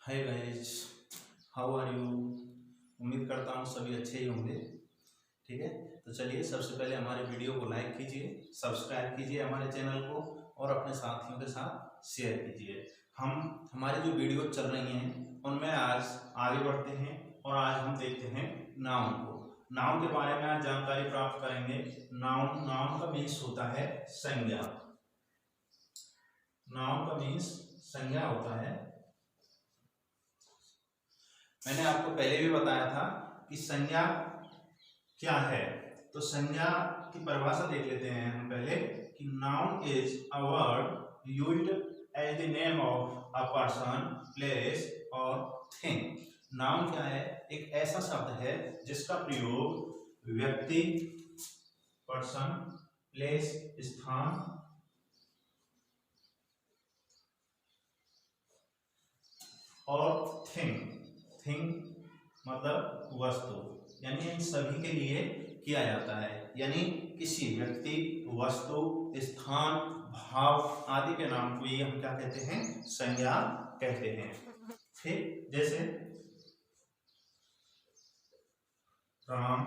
Hi guys, how are you. उम्मीद करता हूँ सभी अच्छे ही होंगे। ठीक है, तो चलिए सबसे पहले हमारे वीडियो को लाइक कीजिए, सब्सक्राइब कीजिए हमारे चैनल को और अपने साथियों के साथ शेयर कीजिए। हम हमारी जो वीडियो चल रही हैं उनमें आज आगे बढ़ते हैं और आज हम देखते हैं नाउन को। नाउन के बारे में आज जानकारी प्राप्त करेंगे। नाउन नाउन का मीन्स होता है संज्ञा। नाउन का मीन्स संज्ञा होता है। मैंने आपको पहले भी बताया था कि संज्ञा क्या है। तो संज्ञा की परिभाषा देख लेते हैं हम पहले कि noun is a word used as the name of a person, place और थिंग। नाउन क्या है? एक ऐसा शब्द है जिसका प्रयोग व्यक्ति, पर्सन, प्लेस स्थान और थिंग मतलब वस्तु, यानी इन सभी के लिए किया जाता है। यानी किसी व्यक्ति, वस्तु, स्थान, भाव आदि के नाम को ये हम क्या कहते हैं? संज्ञा कहते हैं। ठीक, जैसे राम,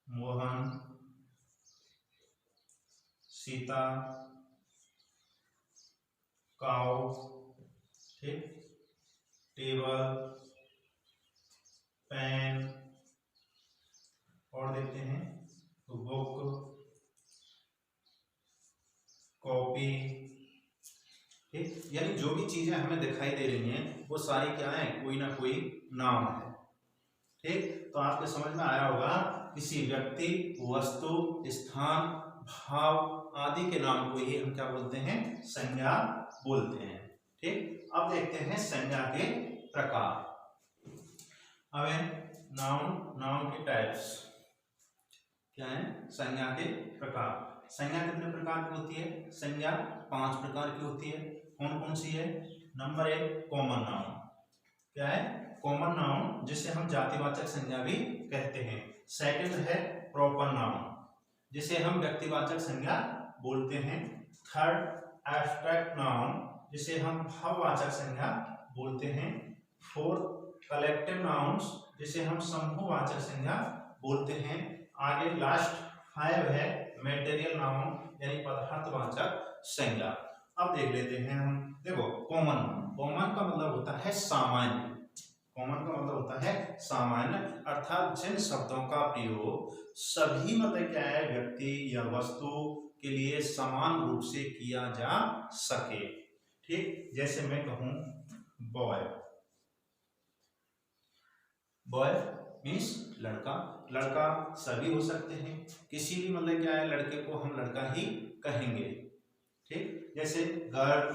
मोहन, सीता, काऊ, ठीक, टेबल, पेन और देखते हैं बुक, कॉपी। ठीक, यानी जो भी चीजें हमें दिखाई दे रही हैं वो सारी क्या है? कोई ना कोई नाम है। ठीक, तो आपके समझ में आया होगा किसी व्यक्ति, वस्तु, स्थान, भाव आदि के नाम को ही हम क्या बोलते हैं? संज्ञा बोलते हैं। ठीक, अब देखते हैं संज्ञा के प्रकार। अब नाउन के टाइप्स क्या है? संज्ञा के प्रकार। संज्ञा कितने प्रकार की होती है? संज्ञा 5 प्रकार की होती है। कौन कौन सी है? Number 1 common noun. क्या है? कॉमन नाउन, जिसे हम जातिवाचक संज्ञा भी कहते हैं। सेकंड है प्रॉपर नाउन, जिसे हम व्यक्तिवाचक संज्ञा बोलते हैं। थर्ड एब्स्ट्रैक्ट नाउन, जिसे हम भाववाचक संज्ञा बोलते हैं। फोर्थ कलेक्टिव नाउन्स, जिसे हम समूहवाचक संज्ञा बोलते हैं। आगे लास्ट 5 है मेटेरियल नाउन, यानी पदार्थवाचक संज्ञा। अब देख लेते हैं हम। देखो कॉमन, कॉमन का मतलब होता है सामान्य। कॉमन का मतलब होता है सामान्य, अर्थात जिन शब्दों का प्रयोग सभी मतलब क्या है? व्यक्ति या वस्तु के लिए समान रूप से किया जा सके। ठीक, जैसे मैं कहूं बॉय, बॉय मीन्स लड़का। लड़का सभी हो सकते हैं, किसी भी मतलब क्या है? लड़के को हम लड़का ही कहेंगे। ठीक, जैसे गर्ल,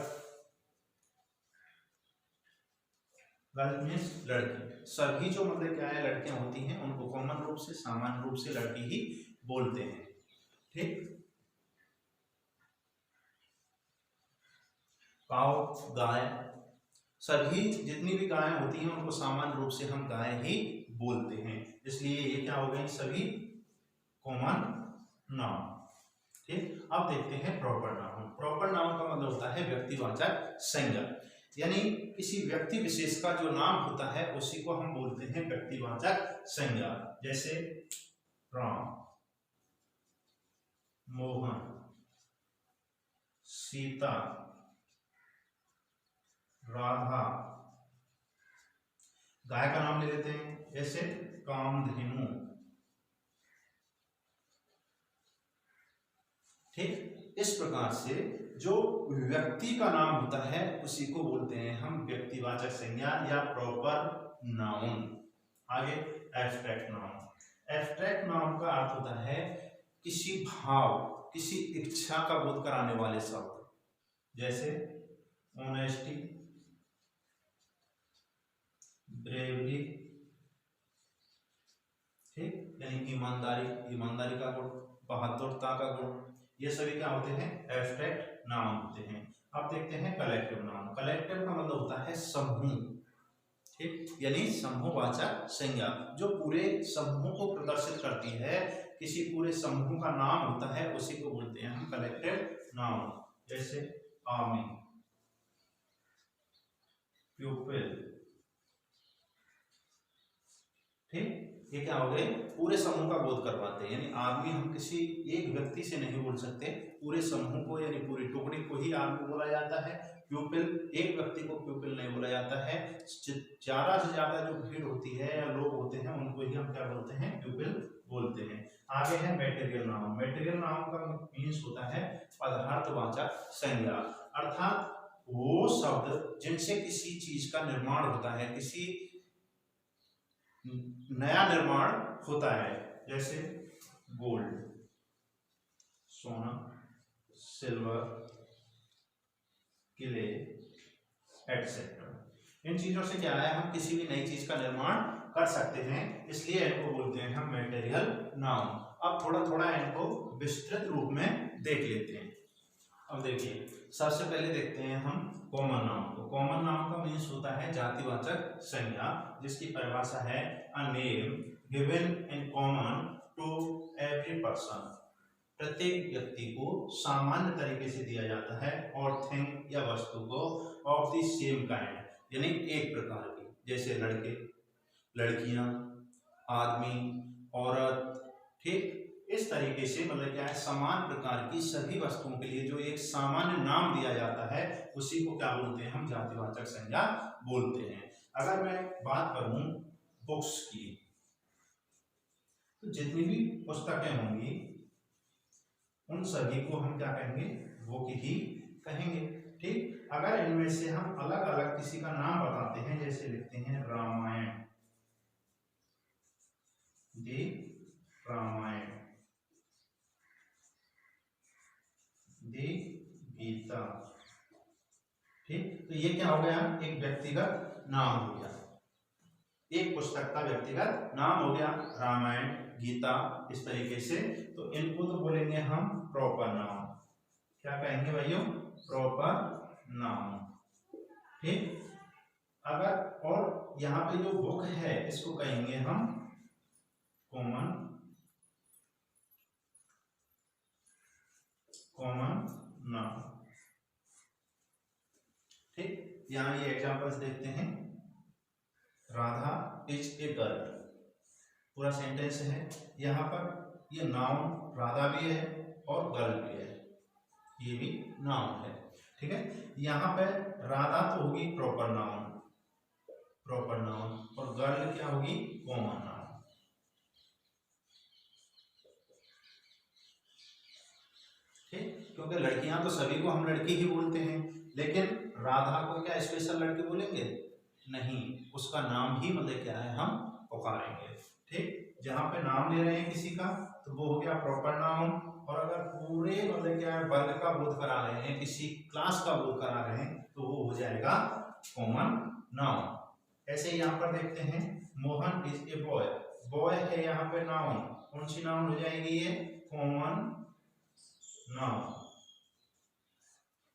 गर्ल मीन्स लड़की। सभी जो मतलब क्या है? लड़कियां होती हैं उनको कॉमन रूप से, सामान्य रूप से लड़की ही बोलते हैं। ठीक, काऊ गाय, सभी जितनी भी गायें होती हैं उनको सामान्य रूप से हम गाय ही बोलते हैं, इसलिए ये क्या हो गई? सभी कॉमन नाउन। ठीक, अब देखते हैं प्रॉपर नाउन। प्रॉपर नाउन का मतलब होता है व्यक्तिवाचक संज्ञा, यानी किसी व्यक्ति विशेष का जो नाम होता है उसी को हम बोलते हैं व्यक्तिवाचक संज्ञा। जैसे राम, मोहन, सीता, राधा। गाय का नाम ले लेते हैं, जैसे कामधेनु। ठीक, इस प्रकार से जो व्यक्ति का नाम होता है उसी को बोलते हैं हम व्यक्तिवाचक संज्ञा या प्रॉपर नाउन। आगे एब्स्ट्रैक्ट नाउन। एब्स्ट्रैक्ट नाउन का अर्थ होता है किसी भाव, किसी इच्छा का बोध कराने वाले शब्द, जैसे ऑनेस्टी, ब्रेवरी। ठीक, यानी ईमानदारी, ईमानदारी का गुण, बहादुरता का गुण, ये सभी क्या होते हैं? एब्स्ट्रैक्ट नाउन होते हैं। अब देखते हैं कलेक्टिव नाउन। कलेक्टिव का मतलब होता है समूह। ठीक, यानी समूहवाचक संज्ञा जो पूरे समूह को प्रदर्शित करती है, किसी पूरे समूह का नाम होता है उसी को बोलते हैं हम कलेक्टिव नाउन। जैसे आर्मी, प्यूपिल। ठीक, ये क्या हो गए, पूरे समूह का बोध करवाते हैं। यानी आदमी, हम किसी एक व्यक्ति से नहीं बोल सकते, पूरे समूह को यानी पूरी टुकड़ी को ही आदमी बोला जाता है प्यूपिल। एक व्यक्ति को प्यूपिल नहीं बोला जाता है। ज्यादा से ज्यादा जो भीड़ होती है या लोग होते हैं उनको ही हम क्या बोलते हैं, प्यूपिल बोलते हैं। आगे है मटेरियल नाउन। मटेरियल नाउन का मीन्स होता है पदार्थवाचक संज्ञा, अर्थात वो शब्द जिनसे किसी चीज का निर्माण होता है, किसी नया निर्माण होता है, जैसे गोल्ड, सोना, सिल्वर, किले एटसेट्रा। इन चीजों से क्या है, हम किसी भी नई चीज का निर्माण कर सकते हैं, इसलिए इनको बोलते हैं हम मटेरियल नाउन। अब थोड़ा थोड़ा इनको विस्तृत रूप में देख लेते हैं। अब देखिए, सबसे पहले देखते हैं हम कॉमन नाउन को। कॉमन नाउन का मीन्स होता है जातिवाचक संज्ञा, जिसकी परिभाषा है a name given in common to every person. प्रत्येक व्यक्ति को सामान्य तरीके से दिया जाता है, और थिंग या वस्तु को ऑफ द सेम काइंड, यानी एक प्रकार की, जैसे लड़के, लड़कियां, आदमी, औरत। ठीक, इस तरीके से मतलब क्या है, समान प्रकार की सभी वस्तुओं के लिए जो एक सामान्य नाम दिया जाता है, उसी को क्या बोलते हैं, हम जातिवाचक संज्ञा बोलते हैं। अगर मैं बात करूं बुक्स की, तो जितनी भी पुस्तकें होंगी उन सभी को हम क्या कहेंगे, बुक ही कहेंगे। ठीक, अगर इनमें से हम अलग अलग किसी का नाम बताते हैं, जैसे लिखते हैं रामायण, दी रामायण, दी गीता। ठीक, तो ये क्या हो गया, एक व्यक्तिगत नाम हो गया, एक पुस्तक का व्यक्तिगत नाम हो गया, रामायण, गीता, इस तरीके से। तो इनको तो बोलेंगे हम प्रॉपर नाउन। क्या कहेंगे भाइयों, प्रॉपर नाउन। ठीक, अगर और यहाँ पे जो बुक है इसको कहेंगे हम कॉमन नाउन। ठीक, यहाँ ये एग्जांपल्स देखते हैं, राधा इज ए गर्ल, पूरा सेंटेंस है। यहाँ पर ये नाउन राधा भी है और गर्ल भी है, ये भी नाउन है। ठीक है, यहाँ पे राधा तो होगी प्रॉपर नाउन, और गर्ल क्या होगी, कॉमन नाउन। ठीक, क्योंकि लड़कियां तो सभी को हम लड़की ही बोलते हैं, लेकिन राधा को क्या स्पेशल लड़की बोलेंगे, नहीं, उसका नाम ही मतलब क्या है, हम पुकारेंगे। ठीक, जहाँ पे नाम ले रहे हैं किसी का तो वो हो गया प्रॉपर नाउन, और अगर पूरे मतलब क्या है वर्ग का बोध करा रहे हैं, किसी क्लास का बोध करा रहे हैं, तो वो हो जाएगा कॉमन नाउन। ऐसे यहाँ पर देखते हैं, Mohan is a boy, boy है यहाँ पे नाउन, कौन सी नाउन हो जाएगी, ये कॉमन नाउन।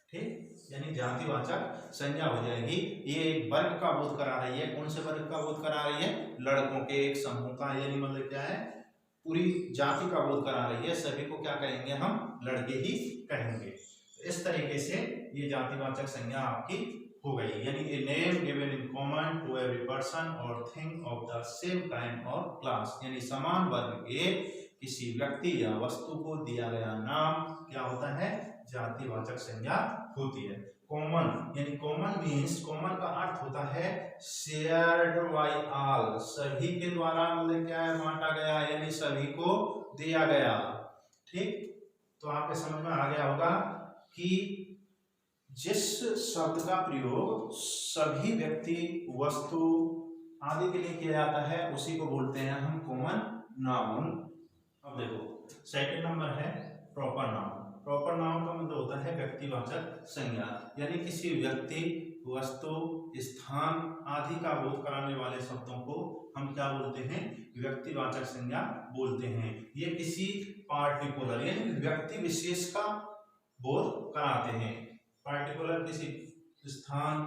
ठीक, यानी जातिवाचक संज्ञा हो जाएगी। ये एक वर्ग का बोध करा रही है, कौन से वर्ग का बोध करा रही है, लड़कों के एक समूह का, यानी मतलब क्या है, पूरी जाति का बोध करा रही है, सभी को क्या कहेंगे, हम लड़के ही कहेंगे। इस तरीके से ये जातिवाचक संज्ञा आपकी हो गई, यानी a name given in common to every person और thing of the same kind और क्लास, यानी समान वर्ग के किसी व्यक्ति या वस्तु को दिया गया नाम क्या होता है, जातिवाचक संज्ञा होती है। कॉमन यानी कॉमन मीन्स, कॉमन का अर्थ होता है शेयर्ड बाय ऑल, सभी के द्वारा मतलब क्या है, बांटा गया, यानी सभी को दिया गया। ठीक, तो आपके समझ में आ गया होगा कि जिस शब्द का प्रयोग सभी व्यक्ति, वस्तु आदि के लिए किया जाता है, उसी को बोलते हैं हम कॉमन नाउन। अब देखो सेकंड नंबर है प्रॉपर नाउन। प्रॉपर नाउन का मतलब होता है व्यक्तिवाचक संज्ञा, यानी किसी व्यक्ति, वस्तु, स्थान आदि का बोध कराने वाले शब्दों को हम क्या बोलते हैं, व्यक्तिवाचक संज्ञा बोलते हैं। ये किसी पार्टिकुलर यानी व्यक्ति विशेष का बोध कराते हैं, पार्टिकुलर किसी स्थान,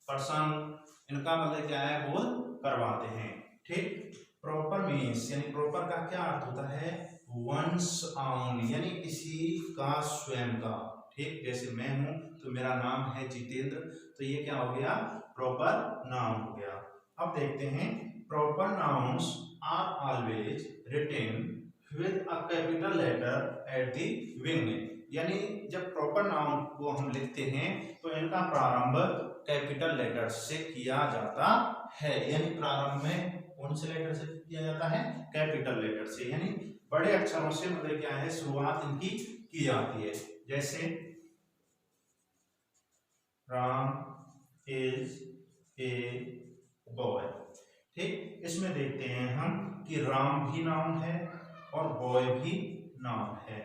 पर्सन, इनका मतलब क्या है, बोध करवाते हैं। ठीक, प्रॉपर मीन्स यानी प्रॉपर का क्या अर्थ होता है, वंस ओन, यानी किसी का स्वयं का। ठीक, जैसे मैं हूं तो मेरा नाम है जितेंद्र, तो ये क्या हो गया, प्रॉपर नाउन हो गया। अब देखते हैं, proper nouns are always written with a capital letter at the beginning, यानी जब प्रॉपर नाउन को हम लिखते हैं तो इनका प्रारंभ कैपिटल लेटर से किया जाता है, यानी प्रारंभ में कौन से लेटर से किया जाता है, कैपिटल लेटर से, यानी बड़े अक्षरों से मतलब क्या है, शुरुआत इनकी की जाती है। जैसे राम इज ए बॉय, ठीक, इसमें देखते हैं हम कि राम भी नाउन है और बॉय भी नाउन है,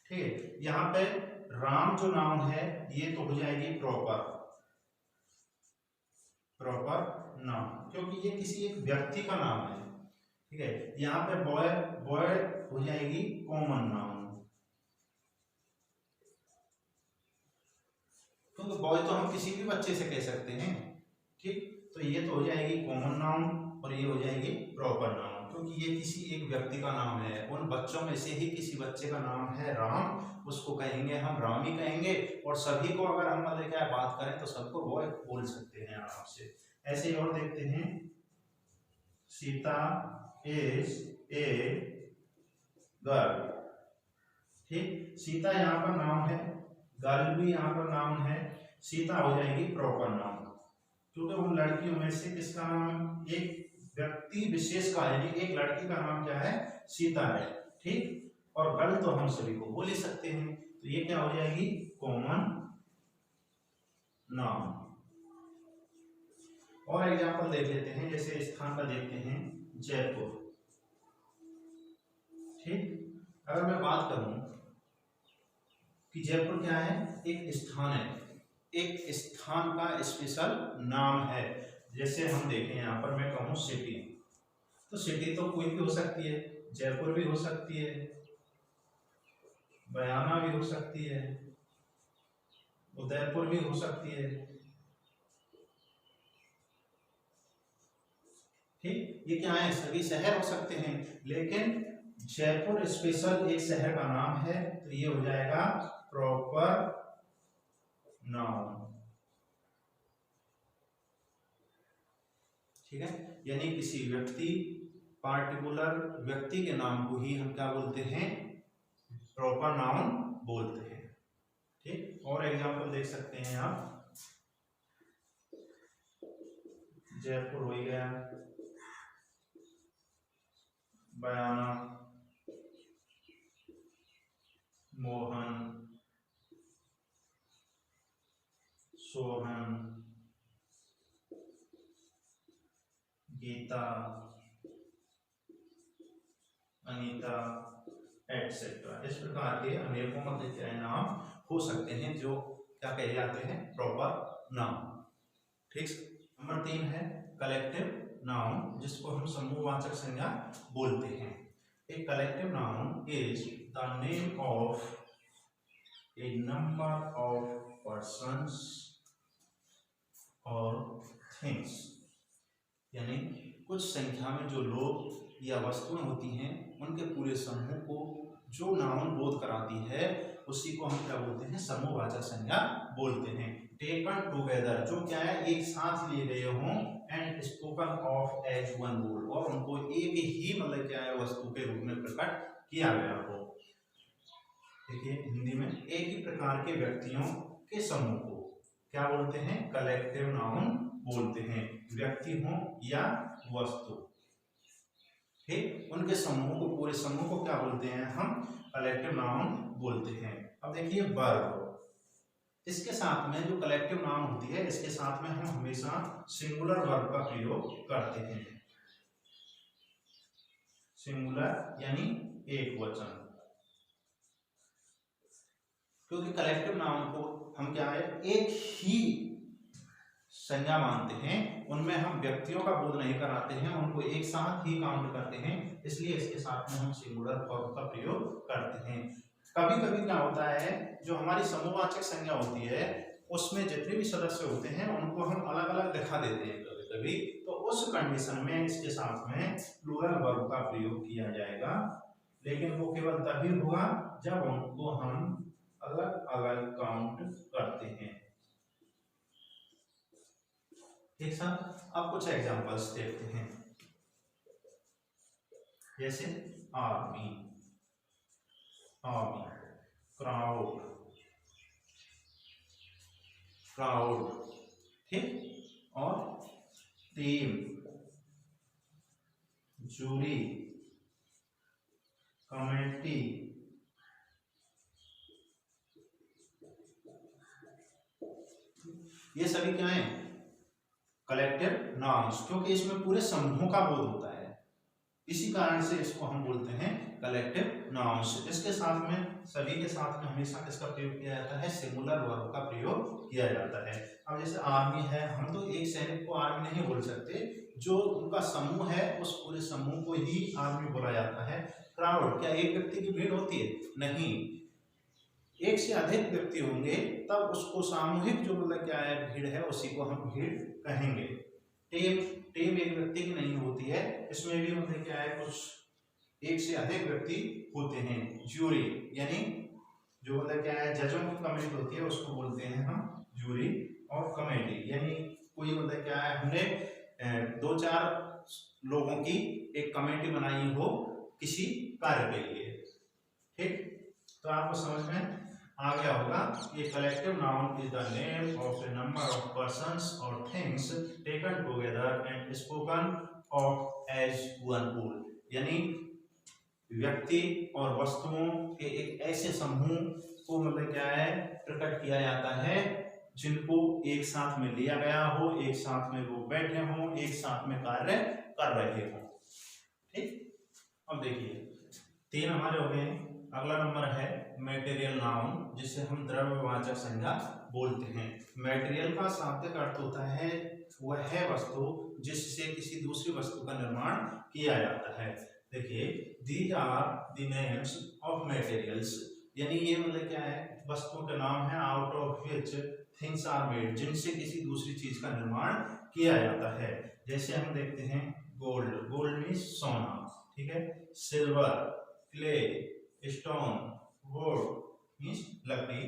ठीक। यहाँ पे राम जो नाउन है ये तो हो जाएगी प्रॉपर नाउन, क्योंकि ये किसी एक व्यक्ति का नाम है, ठीक है। यहाँ पे बॉय बॉय हो जाएगी कॉमन नाउन, क्योंकि बॉय तो हम किसी भी बच्चे से कह सकते हैं, ठीक। तो ये तो हो जाएगी कॉमन नाउन और ये हो जाएगी प्रॉपर नाउन, क्योंकि ये किसी एक व्यक्ति का नाम है। उन बच्चों में से ही किसी बच्चे का नाम है राम, उसको कहेंगे हम राम ही कहेंगे, और सभी को अगर हम मतलब क्या बात करें तो सबको बॉय बोल सकते हैं आराम से। ऐसे ही और देखते हैं, सीता इज ए गर्ल, ठीक, सीता यहाँ पर नाम है, गर्ल भी यहाँ पर नाम है, सीता हो जाएगी प्रॉपर नाउन, क्योंकि उन लड़कियों में से किसका नाम, एक व्यक्ति विशेष का, यानी एक लड़की का नाम क्या है, सीता है, ठीक। और गर्ल तो हम सभी को बोल ही सकते हैं, तो ये क्या हो जाएगी, कॉमन नाउन। और एग्जांपल देख लेते हैं, जैसे स्थान का देखते हैं, जयपुर, ठीक। अगर मैं बात करूं कि जयपुर क्या है, एक स्थान है, एक स्थान का स्पेशल नाम है। जैसे हम देखें यहाँ पर मैं कहूँ सिटी, तो सिटी तो कोई भी हो सकती है, जयपुर भी हो सकती है, बयाना भी हो सकती है, उदयपुर भी हो सकती है, ठीक। ये क्या है, सभी शहर हो सकते हैं, लेकिन जयपुर स्पेशल एक शहर का नाम है, तो ये हो जाएगा प्रॉपर नाउन, ठीक है। यानी किसी व्यक्ति, पार्टिकुलर व्यक्ति के नाम को ही हम क्या बोलते हैं, प्रॉपर नाउन बोलते हैं, ठीक। और एग्जांपल देख सकते हैं आप, जयपुर हो गया, बयाना, मोहन, सोहन, गीता, अनीता, एटसेट्रा, इस प्रकार के अनेकों मतलब क्या नाम हो सकते हैं जो क्या कहे जाते हैं, प्रॉपर नाउन, ठीक। नंबर 3 है कलेक्टिव नाउन, जिसको हम समूहवाचक संज्ञा बोलते हैं। एक collective noun is the name of a number of persons और थिंग्स, यानी कुछ संख्या में जो लोग या वस्तुएं होती हैं उनके पूरे समूह को जो नाउन बोध कराती है उसी को हम क्या बोलते हैं, समूहवाचक संज्ञा बोलते हैं। टेकन टुगेदर, जो क्या है, एक साथ लिए गए हों, and spoken of as one rule, और उनको एक ही मतलब क्या है, वस्तु के रूप में प्रकट किया गया हो। देखिए हिंदी में एक ही प्रकार के व्यक्तियों के समूह को क्या बोलते हैं, कलेक्टिव नाउन बोलते हैं, व्यक्ति हो या वस्तु, ठीक, उनके समूह को, पूरे समूह को क्या बोलते हैं, हम कलेक्टिव नाउन बोलते हैं। अब देखिए वर्ब, इसके साथ में जो कलेक्टिव नाउन होती है, इसके साथ में हम हमेशा सिंगुलर वर्ब का प्रयोग करते हैं, सिंगुलर यानी एक वचन, क्योंकि कलेक्टिव नाउन को हम क्या है, एक ही संज्ञा मानते हैं, उनमें हम व्यक्तियों का बोध नहीं कराते हैं, उनको एक साथ ही काउंट करते हैं, इसलिए इसके साथ में हम सिंगुलर फॉर्म का प्रयोग करते हैं। कभी कभी क्या होता है, जो हमारी समूहवाचक संज्ञा होती है उसमें जितने भी सदस्य होते हैं उनको हम अलग अलग दिखा देते हैं कभी कभी, तो उस कंडीशन में इसके साथ में प्लूरल वर्ब का प्रयोग किया जाएगा, लेकिन वो केवल तभी होगा जब उनको हम अलग अलग काउंट करते हैं। ठीक साहब, अब कुछ एग्जांपल्स देखते हैं, जैसे आर्मी, आर्मी, क्राउड, क्राउड, ठीक, और टीम, जूरी, कमेटी, ये सभी क्या है? कलेक्टिव नाउन्स, क्योंकि इसमें पूरे समूह का बोध होता है, इसी कारण से इसको हम बोलते हैं कलेक्टिव नाउन्स। इसके साथ में, सभी के साथ में हमेशा किसका प्रयोग किया जाता है? सिंगुलर वर्ब का प्रयोग किया जाता है। अब जैसे आर्मी है, हम तो एक सैनिक को आर्मी नहीं बोल सकते, जो उनका समूह है उस पूरे समूह को ही आर्मी बोला जाता है। क्राउड, क्या एक व्यक्ति की भीड़ होती है? नहीं, एक से अधिक व्यक्ति होंगे तब उसको सामूहिक जो मतलब क्या है भीड़ है, उसी को हम भीड़ कहेंगे। टीम, टीम एक व्यक्ति की नहीं होती है, इसमें भी मतलब क्या है कुछ एक से अधिक व्यक्ति होते हैं। जूरी, यानी जो मतलब क्या है जजों की कमेटी होती है उसको बोलते हैं हम जूरी। और कमेटी यानी कोई मतलब क्या है हमने 2-4 लोगों की एक कमेटी बनाई हो किसी कार्य के लिए। ठीक, तो आपको समझ में आ गया होगा। ये collective noun is the name of a number of persons और things taken together and spoken of as one whole, यानी व्यक्ति और वस्तुओं के एक ऐसे समूह को मतलब क्या है प्रकट किया जाता है जिनको एक साथ में लिया गया हो, एक साथ में वो बैठे हों, एक साथ में कार्य कर रहे हों। ठीक, अब देखिए 3 हमारे हो गए। अगला नंबर है मटेरियल नाउन, जिसे हम द्रव्यवाचक संज्ञा बोलते हैं। मटेरियल का शाब्दिक अर्थ होता है वह वस्तु जिससे किसी दूसरी वस्तु का निर्माण किया जाता है। देखिए, these are the names of materials, यानी ये मतलब क्या है वस्तुओं के नाम है out of which things are made, जिनसे किसी दूसरी चीज का निर्माण किया जाता है। जैसे हम देखते हैं गोल्ड, गोल्ड मीन्स सोना, ठीक है। Silver, clay, stone, would means लकड़ी,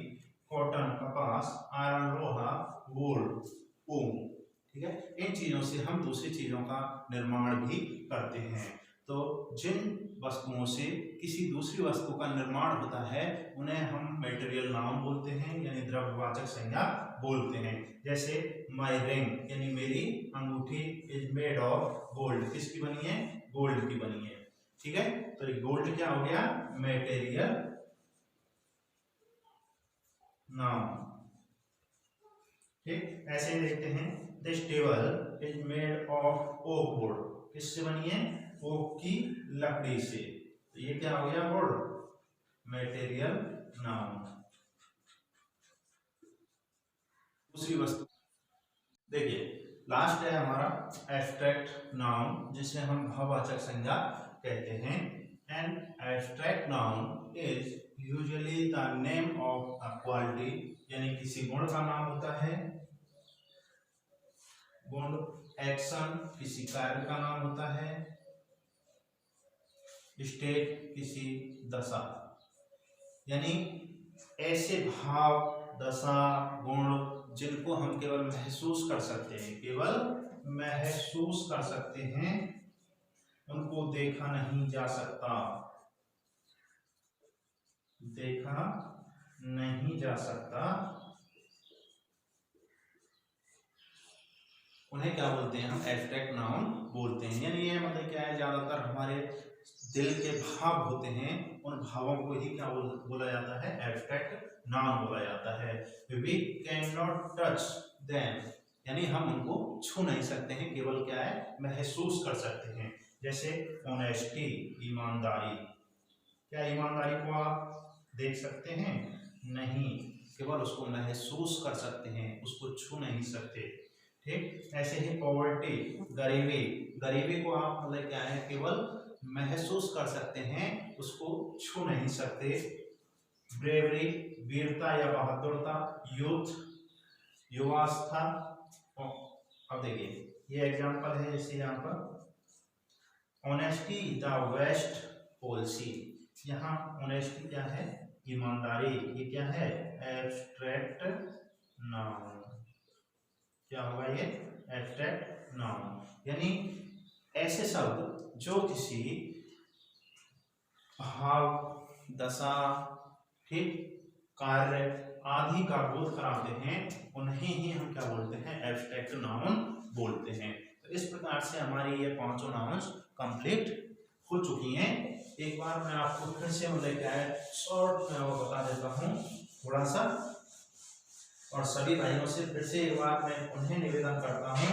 कॉटन कपास, आयरन लोहा, वुल ऊन, ठीक है। इन चीजों से हम दूसरी चीजों का निर्माण भी करते हैं। तो जिन वस्तुओं से किसी दूसरी वस्तु का निर्माण होता है उन्हें हम मटेरियल नाउन बोलते हैं, यानी द्रव्यवाचक संज्ञा बोलते हैं। जैसे माई रिंग, यानी मेरी अंगूठी इज मेड ऑफ गोल्ड, किसकी बनी है? गोल्ड की बनी है, ठीक है। तो गोल्ड क्या हो गया? मटेरियल नाउन, ठीक। ऐसे ही देखते हैं this table is made of oak would, किससे बनी है? ओक की लकड़ी से, तो ये क्या हो गया? Would, material noun. दूसरी वस्तु देखिए, लास्ट है हमारा एब्स्ट्रैक्ट नाउन, जिसे हम भाववाचक संज्ञा कहते हैं। An abstract noun is usually the name of a quality, यानी किसी गुण का नाम होता है। गुण, एक्शन किसी कार्य का नाम होता है, स्टेट किसी दशा, यानी ऐसे भाव, दशा, गुण जिनको हम केवल महसूस कर सकते हैं, केवल महसूस कर सकते हैं, उनको देखा नहीं जा सकता, देखा नहीं जा सकता, उन्हें क्या बोलते हैं? हम एब्स्ट्रैक्ट नाउन बोलते हैं। यानी ये मतलब क्या है, ज्यादातर हमारे दिल के भाव होते हैं, उन भावों को ही क्या बोला जाता है? एब्स्ट्रैक्ट नाउन बोला जाता है। We can not touch them, यानी हम उनको छू नहीं सकते हैं, केवल क्या है? महसूस कर सकते हैं। जैसे ऑनेस्टी, ईमानदारी, क्या ईमानदारी को आप देख सकते हैं? नहीं, केवल उसको महसूस कर सकते हैं, उसको छू नहीं सकते, ठीक। ऐसे ही पॉवर्टी, गरीबी, गरीबी को आप मतलब क्या है केवल महसूस कर सकते हैं, उसको छू नहीं सकते। ब्रेवरी, वीरता या बहादुरता, यूथ, युवावस्था। अब देखिए ये एग्जांपल है, जैसे यहाँ पर ऑनेस्टी द बेस्ट पॉलिसी, यहाँ ऑनेस्टी क्या है? ईमानदारी, ये क्या है? Abstract noun. क्या होगा ये? एब्स्ट्रैक्ट नाउन, यानी ऐसे शब्द जो किसी भाव, दशा, ठीक, कार्य आदि का बोध कराते हैं, उन्हें ही हम क्या बोलते हैं? एब्स्ट्रैक्ट नाउन बोलते हैं। तो इस प्रकार से हमारी ये पांचों नाउन्स कंप्लीट हो चुकी हैं। एक बार मैं आपको फिर से मतलब क्या है शॉर्ट में वो बता देता हूँ थोड़ा सा, और सभी भाइयों से फिर से एक बार मैं उन्हें निवेदन करता हूँ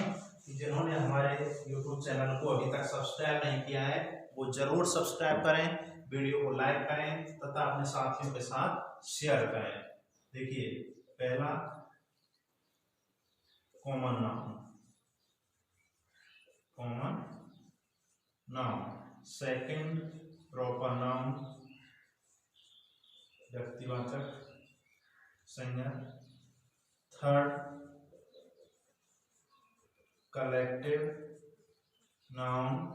कि जिन्होंने हमारे YouTube चैनल को अभी तक सब्सक्राइब नहीं किया है वो जरूर सब्सक्राइब करें, वीडियो को लाइक करें तथा अपने साथियों के साथ शेयर करें। देखिए, पहला common noun, common noun. Second proper noun, व्यक्तिवाचक संज्ञा। Third collective noun.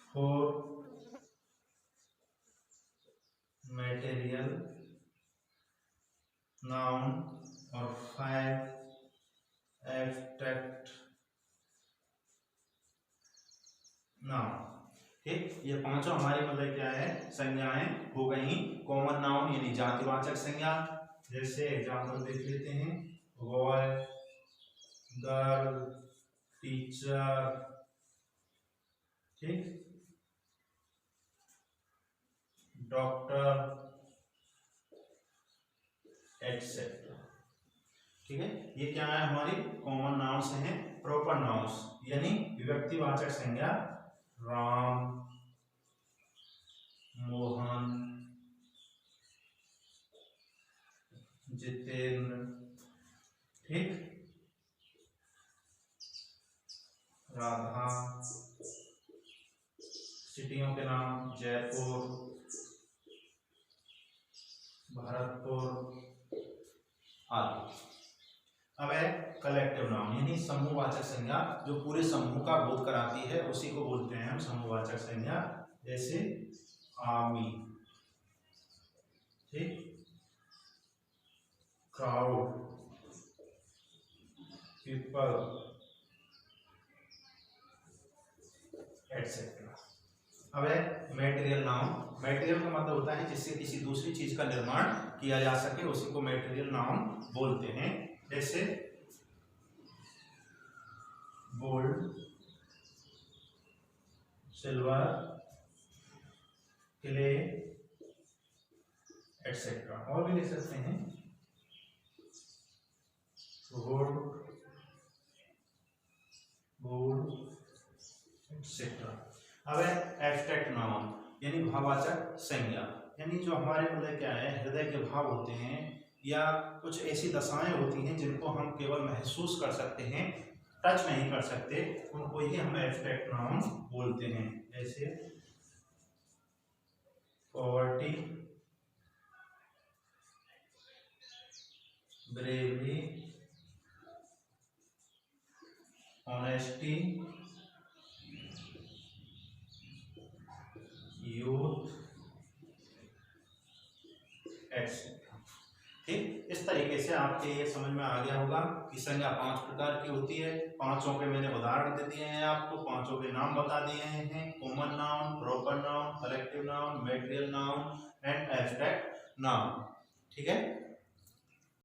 Four material noun. और फाइव एब्स्ट्रैक्ट नाउन। ठीक, ये पांचों हमारी मतलब क्या है संज्ञाएं हो गई। कॉमन नाउन यानी जातिवाचक संज्ञा, जैसे एग्जाम्पल देख लेते हैं, बॉय, गर्ल, टीचर, ठीक, डॉक्टर, एक्सेट्रा। ठीक है, ये क्या है हमारी कॉमन नाउन्स हैं। प्रॉपर नाउन्स यानी व्यक्तिवाचक संज्ञा, राम, मोहन, जितेंद्र, ठीक, राधा, सिटियों के नाम जयपुर, भरतपुर आदि। अब है कलेक्टिव नाउन यानी समूहवाचक संज्ञा, जो पूरे समूह का बोध कराती है उसी को बोलते हैं हम समूहवाचक संज्ञा। जैसे आर्मी, ठीक, क्राउड, पीपल, एटसेट्रा। अब है मटेरियल नाउन। मटेरियल का मतलब होता है जिससे किसी दूसरी चीज का निर्माण किया जा सके, उसी को मटेरियल नाउन बोलते हैं। जैसे गोल्ड, सिल्वर, क्ले, एटसेट्रा। और भी लिख सकते हैं, गोल्ड, गोल्ड, एटसेट्रा। अब है एब्स्ट्रैक्ट नाउन यानी भाववाचक संज्ञा, यानी जो हमारे मतलब क्या है हृदय के भाव होते हैं या कुछ ऐसी दशाएं होती हैं जिनको हम केवल महसूस कर सकते हैं, टच नहीं कर सकते, उनको ही हम एब्स्ट्रैक्ट नाउन बोलते हैं। जैसे poverty, bravery, honesty, youth, etcetera. ठीक, इस तरीके से आपके ये समझ में आ गया होगा कि संज्ञा 5 प्रकार की होती है। पांचों के मैंने उदाहरण दे दिए हैं आपको, पांचों के नाम बता दिए हैं, common noun, proper noun, collective noun, material noun and abstract noun. ठीक है,